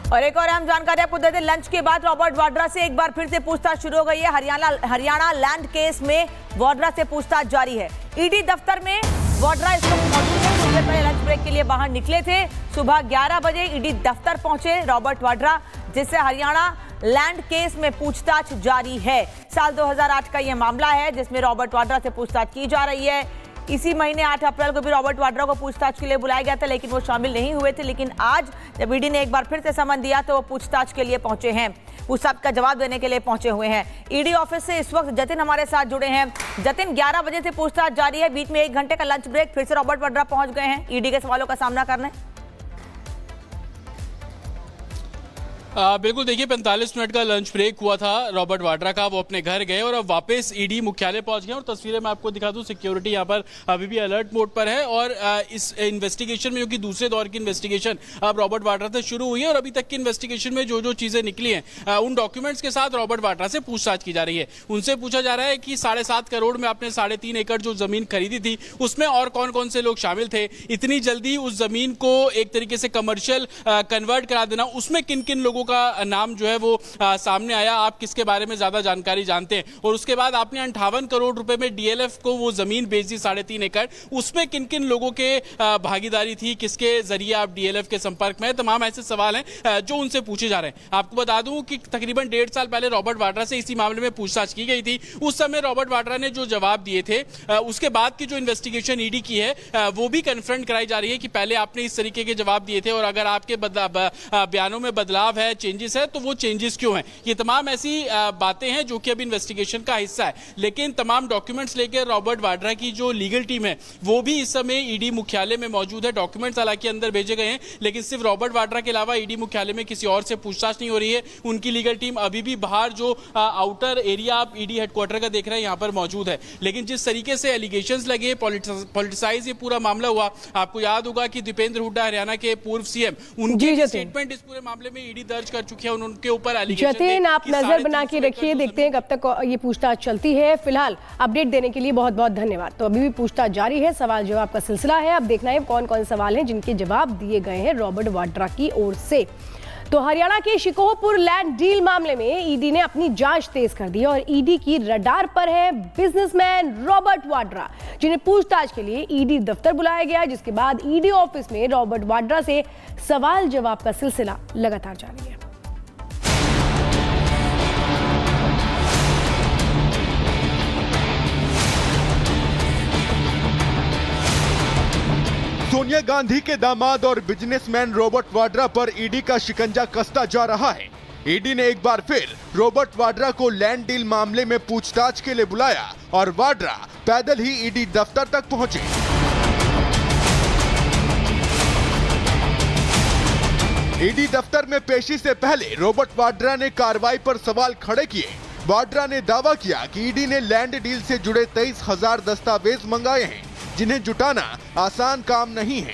और एक और अहम जानकारी आपको देते हैं, लंच के बाद रॉबर्ट वाड्रा से एक बार फिर से पूछताछ शुरू हो गई है। हरियाणा लैंड केस में वाड्रा से पूछताछ जारी है। ईडी दफ्तर में वाड्रा इस वक्त मौजूद है। कुछ देर पहले लंच ब्रेक के लिए बाहर निकले थे। सुबह 11 बजे ईडी दफ्तर पहुंचे रॉबर्ट वाड्रा, जिससे हरियाणा लैंड केस में पूछताछ जारी है। साल 2008 का यह मामला है जिसमें रॉबर्ट वाड्रा से पूछताछ की जा रही है। इसी महीने 8 अप्रैल को भी रॉबर्ट वाड्रा को पूछताछ के लिए बुलाया गया था, लेकिन वो शामिल नहीं हुए थे। लेकिन आज जब ईडी ने एक बार फिर से समन दिया तो वो पूछताछ के लिए पहुंचे हैं, पूछताछ का जवाब देने के लिए पहुंचे हुए हैं। ईडी ऑफिस से इस वक्त जतिन हमारे साथ जुड़े हैं। जतिन, 11 बजे से पूछताछ जारी है, बीच में 1 घंटे का लंच ब्रेक, फिर से रॉबर्ट वाड्रा पहुंच गए हैं ईडी के सवालों का सामना करने। बिल्कुल, देखिए 45 मिनट का लंच ब्रेक हुआ था रॉबर्ट वाड्रा का। वो अपने घर गए और अब वापस ईडी मुख्यालय पहुंच गए। और तस्वीरें मैं आपको दिखा दूं, सिक्योरिटी यहां पर अभी भी अलर्ट मोड पर है। और इस इन्वेस्टिगेशन में, जो कि दूसरे दौर की इन्वेस्टिगेशन अब रॉबर्ट वाड्रा से शुरू हुई है, और अभी तक की इन्वेस्टिगेशन में जो जो चीजें निकली हैं उन डॉक्यूमेंट्स के साथ रॉबर्ट वाड्रा से पूछताछ की जा रही है। उनसे पूछा जा रहा है कि 7.5 करोड़ में आपने 3.5 एकड़ जो जमीन खरीदी थी, उसमें और कौन कौन से लोग शामिल थे, इतनी जल्दी उस जमीन को एक तरीके से कमर्शियल कन्वर्ट करा देना, उसमें किन किन लोगों का नाम जो है वो सामने आया, आप किसके बारे में ज्यादा जानकारी जानते हैं। और उसके बाद आपने 58 करोड़ रुपए में डीएलएफ को वो जमीन बेच दी 3.5 एकड़, उसमें किन किन लोगों के भागीदारी थी, किसके जरिए आप डीएलएफ के संपर्क में। तमाम ऐसे सवाल हैं जो उनसे पूछे जा रहे हैं। आपको बता दूं कि तकरीबन 1.5 साल पहले रॉबर्ट वाड्रा से इसी मामले में पूछताछ की गई थी। उस समय रॉबर्ट वाड्रा ने जो जवाब दिए थे, उसके बाद की जो इन्वेस्टिगेशन ईडी की है वो भी कन्फ्रंट कराई जा रही है कि पहले आपने इस तरीके के जवाब दिए थे, और अगर आपके बयानों में बदलाव है, चेंजेस है, तो वो चेंजेस क्यों हैं। ये तमाम ऐसी बातें हैं जो कि अब इन्वेस्टिगेशन का हिस्सा है। लेकिन तमाम डॉक्यूमेंट्स लेकर रॉबर्ट वाड्रा की जो लीगल टीम है वो भी इस समय ईडी मुख्यालय में मौजूद है। डॉक्यूमेंट्स हालांकि अंदर भेजे गए हैं, लेकिन सिर्फ रॉबर्ट वाड्रा के अलावा ईडी मुख्यालय में किसी और से पूछताछ नहीं हो रही है। उनकी लीगल टीम अभी भी बाहर जो आउटर एरिया आप ईडी हेडक्वार्टर का देख रहे हैं यहाँ पर मौजूद है। लेकिन जिस तरीके से एलिगेशंस लगे, पॉलिटिसाइज ये पूरा मामला हुआ, आपको याद होगा कि दीपेंद्र हुड्डा हरियाणा के पूर्व सीएम, उनकी स्टेटमेंट इस पूरे मामले में ईडी दर्ज कर चुकी है। उनके ऊपर जतिन, आप नजर बना के रखिए, देखते हैं कब तक ये पूछताछ चलती है। फिलहाल अपडेट देने के लिए बहुत बहुत धन्यवाद। तो अभी भी पूछताछ जारी है, सवाल जवाब का सिलसिला है। अब देखना है कौन कौन सवाल हैं जिनके जवाब दिए गए हैं रॉबर्ट वाड्रा की ओर से। तो हरियाणा के शिकोहपुर लैंड डील मामले में ईडी ने अपनी जांच तेज कर दी और ईडी की रडार पर है बिजनेसमैन रॉबर्ट वाड्रा, जिन्हें पूछताछ के लिए ईडी दफ्तर बुलाया गया, जिसके बाद ईडी ऑफिस में रॉबर्ट वाड्रा से सवाल जवाब का सिलसिला लगातार जारी है। सोनिया गांधी के दामाद और बिजनेसमैन रॉबर्ट वाड्रा पर ईडी का शिकंजा कसता जा रहा है। ईडी ने एक बार फिर रॉबर्ट वाड्रा को लैंड डील मामले में पूछताछ के लिए बुलाया और वाड्रा पैदल ही ईडी दफ्तर तक पहुंचे। ईडी दफ्तर में पेशी से पहले रॉबर्ट वाड्रा ने कार्रवाई पर सवाल खड़े किए। वाड्रा ने दावा किया कि ईडी ने लैंड डील से जुड़े 23,000 दस्तावेज मंगाए हैं, जिन्हें जुटाना आसान काम नहीं है।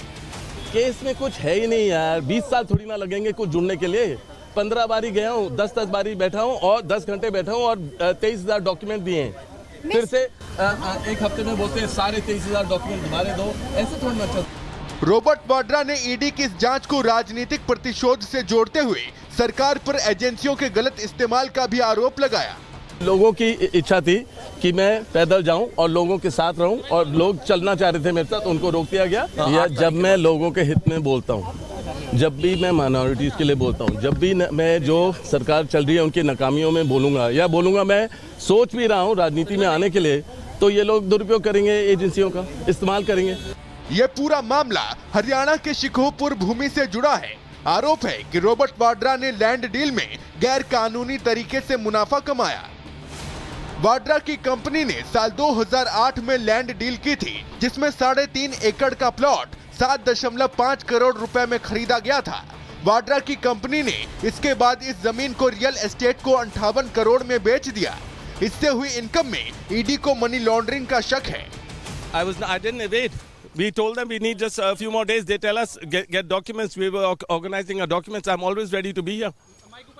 केस में कुछ है ही नहीं यार, 20 साल थोड़ी ना लगेंगे कुछ जुड़ने के लिए। 15 बारी गया हूँ, 10 बारी बैठा हूँ और 10 घंटे बैठा हूँ और 23,000 डॉक्यूमेंट दिए हैं। फिर से एक हफ्ते में बोलते हैं 23,500 डॉक्यूमेंट दोबारा दो, ऐसे थोड़ी ना चलता। रॉबर्ट वाड्रा ने ईडी की इस जांच को राजनीतिक प्रतिशोध से जोड़ते हुए सरकार पर एजेंसियों के गलत इस्तेमाल का भी आरोप लगाया। लोगों की इच्छा थी कि मैं पैदल जाऊं और लोगों के साथ रहूं, और लोग चलना चाह रहे थे मेरे साथ, उनको रोक दिया गया। या जब मैं लोगों के हित में बोलता हूं, जब भी मैं माइनॉरिटीज के लिए बोलता हूं, जब भी मैं जो सरकार चल रही है उनकी नाकामियों में बोलूंगा, या बोलूंगा मैं सोच भी रहा हूं राजनीति में आने के लिए, तो ये लोग दुरुपयोग करेंगे, एजेंसियों का इस्तेमाल करेंगे। ये पूरा मामला हरियाणा के शिकोहपुर भूमि से जुड़ा है। आरोप है कि रॉबर्ट वाड्रा ने लैंड डील में गैर कानूनी तरीके से मुनाफा कमाया। वाड्रा की कंपनी ने साल 2008 में लैंड डील की थी, जिसमें 3.5 एकड़ का प्लॉट 7.5 करोड़ रुपए में खरीदा गया था। वाड्रा की कंपनी ने इसके बाद इस जमीन को रियल एस्टेट को 58 करोड़ में बेच दिया। इससे हुई इनकम में ईडी को मनी लॉन्ड्रिंग का शक है। I didn't evade. We told them we need just a few more days. They tell us get documents. We were organizing our documents. I'm always ready to be here.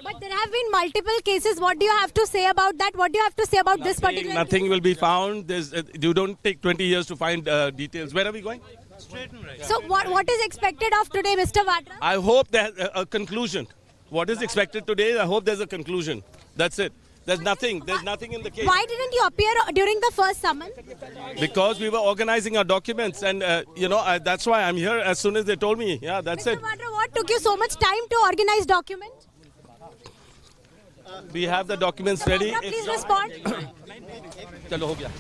But there have been multiple cases. What do you have to say about that? What do you have to say about this particular? Nothing will be found. You don't take 20 years to find details. Where are we going? So what is expected of today, Mr. Vadra? I hope that a conclusion. what is expected today. I hope there's a conclusion. That's it. There's nothing in the case. Why didn't you appear during the first summon? Because we were organizing our documents, and that's why I'm here. As soon as they told me, yeah, that's Mr. it. Vadra, what took you so much time to organize document? We have the documents ready. Vadra, please respond. चलो हो गया.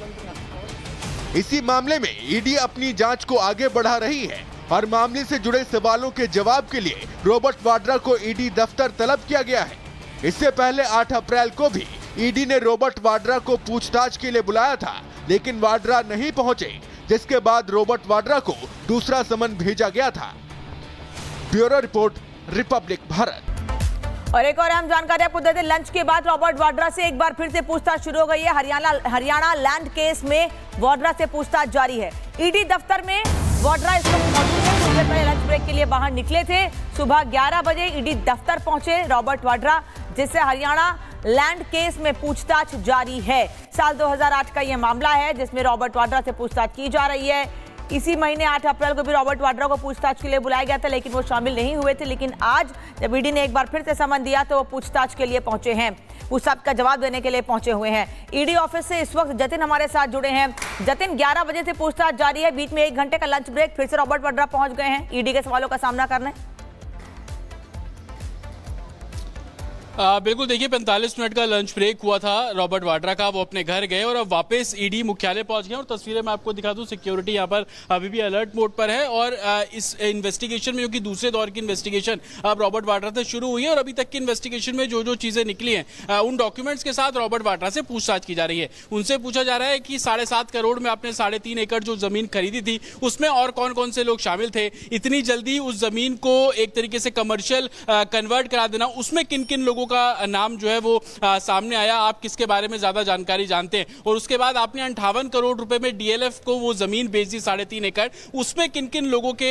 इसी मामले में ED अपनी जांच को आगे बढ़ा रही है और मामले से जुड़े सवालों के जवाब के लिए रॉबर्ट वाड्रा को ईडी दफ्तर तलब किया गया है। इससे पहले 8 अप्रैल को भी ईडी ने रॉबर्ट वाड्रा को पूछताछ के लिए बुलाया था, लेकिन वाड्रा नहीं पहुंचे, जिसके बाद रॉबर्ट वाड्रा को दूसरा समन भेजा गया था। Bureau report, Republic Bharat. और एक और अहम जानकारी आपको देते हैं, लंच के बाद रॉबर्ट वाड्रा से एक बार फिर से पूछताछ शुरू हो गई है। हरियाणा लैंड केस में वाड्रा से पूछताछ जारी है। ईडी दफ्तर में वाड्रा इस वक्त मौजूद है। उससे पहले लंच ब्रेक के लिए बाहर निकले थे। सुबह 11 बजे ईडी दफ्तर पहुंचे रॉबर्ट वाड्रा, जिससे हरियाणा लैंड केस में पूछताछ जारी है। साल 2008 का यह मामला है जिसमें रॉबर्ट वाड्रा से पूछताछ की जा रही है। इसी महीने 8 अप्रैल को भी रॉबर्ट वाड्रा को पूछताछ के लिए बुलाया गया था, लेकिन वो शामिल नहीं हुए थे। लेकिन आज जब ईडी ने एक बार फिर से समन दिया तो वो पूछताछ के लिए पहुंचे हैं, पूछताछ का जवाब देने के लिए पहुंचे हुए हैं। ईडी ऑफिस से इस वक्त जतिन हमारे साथ जुड़े हैं। जतिन, 11 बजे से पूछताछ जारी है, बीच में 1 घंटे का लंच ब्रेक, फिर से रॉबर्ट वाड्रा पहुंच गए हैं ईडी के सवालों का सामना करने। बिल्कुल, देखिए 45 मिनट का लंच ब्रेक हुआ था रॉबर्ट वाड्रा का, वो अपने घर गए और अब वापस ईडी मुख्यालय पहुंच गए। और तस्वीरें मैं आपको दिखा दूं, सिक्योरिटी यहां पर अभी भी अलर्ट मोड पर है और इस इन्वेस्टिगेशन में, जो कि दूसरे दौर की इन्वेस्टिगेशन अब रॉबर्ट वाड्रा से शुरू हुई है और अभी तक की इन्वेस्टिगेशन में जो जो चीजें निकली हैं उन डॉक्यूमेंट्स के साथ रॉबर्ट वाड्रा से पूछताछ की जा रही है। उनसे पूछा जा रहा है कि 7.5 करोड़ में आपने 3.5 एकड़ जो जमीन खरीदी थी उसमें और कौन कौन से लोग शामिल थे, इतनी जल्दी उस जमीन को एक तरीके से कमर्शियल कन्वर्ट करा देना, उसमें किन किन लोगों का नाम जो है वो सामने आया, आप किसके बारे में ज्यादा जानकारी जानते हैं। और उसके बाद आपने 58 करोड़ रुपए में डीएलएफ को वो जमीन बेच दी 3.5 एकड़, उसमें किन किन लोगों के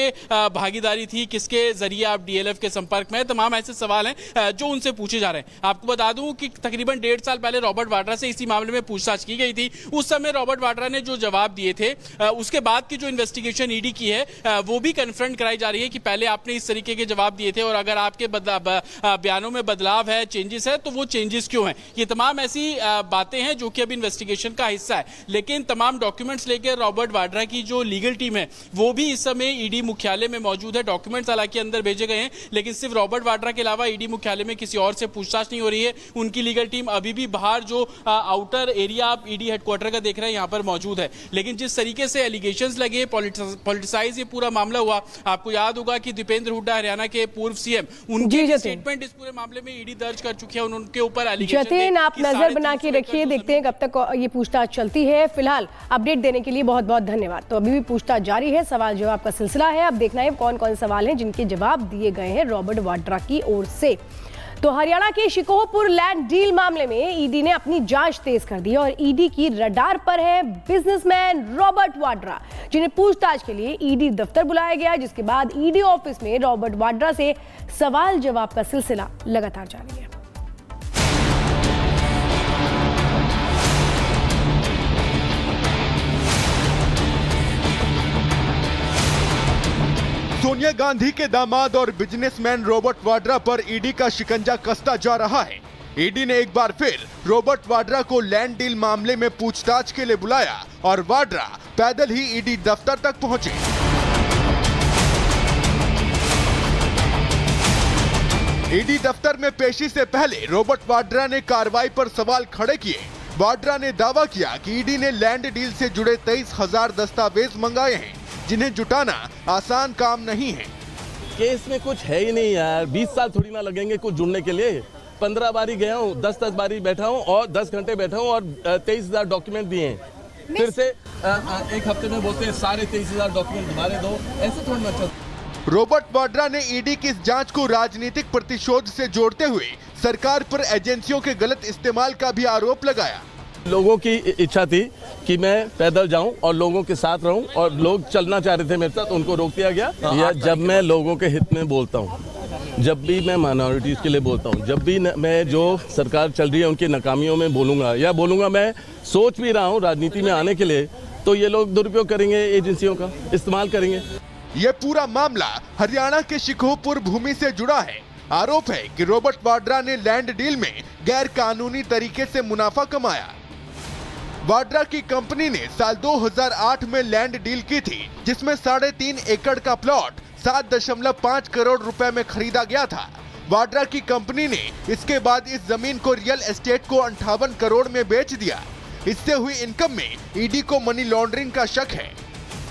भागीदारी थी, किसके जरिए आप डीएलएफ के संपर्क में, तमाम ऐसे सवाल हैं जो उनसे पूछे जा रहे हैं। आपको बता दूं कि तकरीबन 1.5 साल पहले रॉबर्ट वाड्रा से इसी मामले में पूछताछ की गई थी। उस समय रॉबर्ट वाड्रा ने जो जवाब दिए थे, उसके बाद की जो इन्वेस्टिगेशन ईडी की है वो भी कन्फ्रंट कराई जा रही है कि पहले आपने इस तरीके के जवाब दिए थे और अगर आपके बयानों में बदलाव है, चेंजेस है, तो वो चेंजेस क्यों हैं। ये तमाम ऐसी बातें हैं जो कि अब इन्वेस्टिगेशन का हिस्सा है। लेकिन तमाम डॉक्यूमेंट्स लेकर रॉबर्ट वाड्रा की जो लीगल टीम है वो भी इस समय ईडी मुख्यालय में मौजूद है। डॉक्यूमेंट्स हालांकि अंदर भेजे गए हैं, लेकिन सिर्फ रॉबर्ट वाड्रा के अलावा ईडी मुख्यालय में किसी और से पूछताछ नहीं हो रही है। उनकी लीगल टीम अभी भी बाहर जो आउटर एरिया आप ईडी हेडक्वार्टर का देख रहे हैं यहाँ पर मौजूद है। लेकिन जिस तरीके से एलिगेशंस लगे, पॉलिटिसाइज ये पूरा मामला हुआ, आपको याद होगा कि दीपेंद्र हुड्डा हरियाणा के पूर्व सीएम, उनके स्टेटमेंट इस पूरे मामले में ईडी दर्ज कर चुकी है। उनके ऊपर जतिन, आप नजर बना के रखिए, देखते हैं कब तक ये पूछताछ चलती है। फिलहाल अपडेट देने के लिए बहुत बहुत धन्यवाद। तो अभी भी पूछताछ जारी है, सवाल जवाब का सिलसिला है। अब देखना है कौन कौन सवाल हैं जिनके जवाब दिए गए हैं रॉबर्ट वाड्रा की ओर से। तो हरियाणा के शिकोहपुर लैंड डील मामले में ईडी ने अपनी जांच तेज कर दी और ईडी की रडार पर है बिजनेसमैन रॉबर्ट वाड्रा, जिन्हें पूछताछ के लिए ईडी दफ्तर बुलाया गया, जिसके बाद ईडी ऑफिस में रॉबर्ट वाड्रा से सवाल जवाब का सिलसिला लगातार जारी है। सोनिया गांधी के दामाद और बिजनेसमैन रॉबर्ट वाड्रा पर ईडी का शिकंजा कसता जा रहा है। ईडी ने एक बार फिर रॉबर्ट वाड्रा को लैंड डील मामले में पूछताछ के लिए बुलाया और वाड्रा पैदल ही ईडी दफ्तर तक पहुंचे। ईडी दफ्तर में पेशी से पहले रॉबर्ट वाड्रा ने कार्रवाई पर सवाल खड़े किए। वाड्रा ने दावा किया कि ईडी ने लैंड डील से जुड़े 23,000 दस्तावेज मंगाए हैं, जिन्हें जुटाना आसान काम नहीं है। केस में कुछ है ही नहीं यार, 20 साल थोड़ी ना लगेंगे कुछ जुड़ने के लिए। 15 बारी गया हूँ, 10 बारी बैठा हूँ और 10 घंटे बैठा हूँ और 23,000 डॉक्यूमेंट दिए हैं। फिर से एक हफ्ते में बोलते हैं 23,500 डॉक्यूमेंट हमारे दो, ऐसे थोड़ी ना चलता। रॉबर्ट वाड्रा ने ईडी की इस जांच को राजनीतिक प्रतिशोध से जोड़ते हुए सरकार पर एजेंसियों के गलत इस्तेमाल का भी आरोप लगाया। लोगों की इच्छा थी कि मैं पैदल जाऊं और लोगों के साथ रहूं और लोग चलना चाह रहे थे मेरे साथ, उनको रोक दिया गया। या जब मैं लोगों के हित में बोलता हूं, जब भी मैं माइनॉरिटीज के लिए बोलता हूं, जब भी मैं जो सरकार चल रही है उनकी नाकामियों में बोलूंगा या बोलूंगा, मैं सोच भी रहा हूं राजनीति में आने के लिए, तो ये लोग दुरुपयोग करेंगे, एजेंसियों का इस्तेमाल करेंगे। ये पूरा मामला हरियाणा के शिकोहपुर भूमि से जुड़ा है। आरोप है कि रॉबर्ट वाड्रा ने लैंड डील में गैर कानूनी तरीके से मुनाफा कमाया। वाड्रा की कंपनी ने साल 2008 में लैंड डील की थी, जिसमें 3.5 एकड़ का प्लॉट 7.5 करोड़ रुपए में खरीदा गया था। वाड्रा की कंपनी ने इसके बाद इस जमीन को रियल एस्टेट को 58 करोड़ में बेच दिया। इससे हुई इनकम में ईडी को मनी लॉन्ड्रिंग का शक है।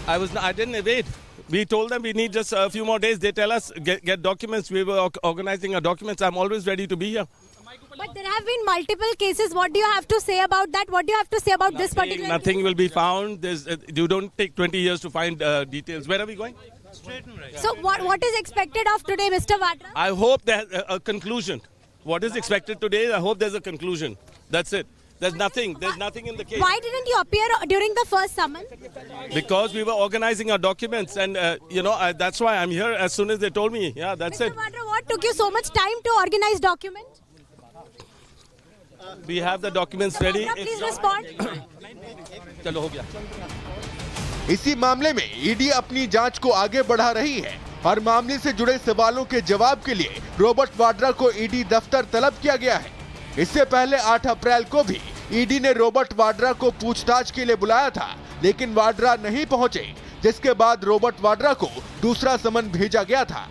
I didn't evade. We told them we need just a few more days. They tell us get documents. We were organizing our documents. I'm always ready to be here. But there have been multiple cases. What do you have to say about that? What do you have to say about this particular case? Nothing will be found. You don't take 20 years to find details. Where are we going? Straight and right. So what is expected of today, Mr. Vadra? I hope there's a conclusion. What is expected today? I hope there's a conclusion. That's it. There's nothing in the case. Why didn't you appear during the first summon? Because we were organizing our documents, and that's why I'm here. As soon as they told me, yeah, that's it. Mr. Vadra, what took you so much time to organize documents? We have the documents ready. Vadra, please respond. चलो हो गया। इसी मामले में ED अपनी जांच को आगे बढ़ा रही है और मामले से जुड़े सवालों के जवाब के लिए रॉबर्ट वाड्रा को ईडी दफ्तर तलब किया गया है। इससे पहले 8 अप्रैल को भी ईडी ने रॉबर्ट वाड्रा को पूछताछ के लिए बुलाया था, लेकिन वाड्रा नहीं पहुंचे, जिसके बाद रॉबर्ट वाड्रा को दूसरा समन भेजा गया था।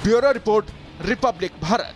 Bureau report, Republic Bharat.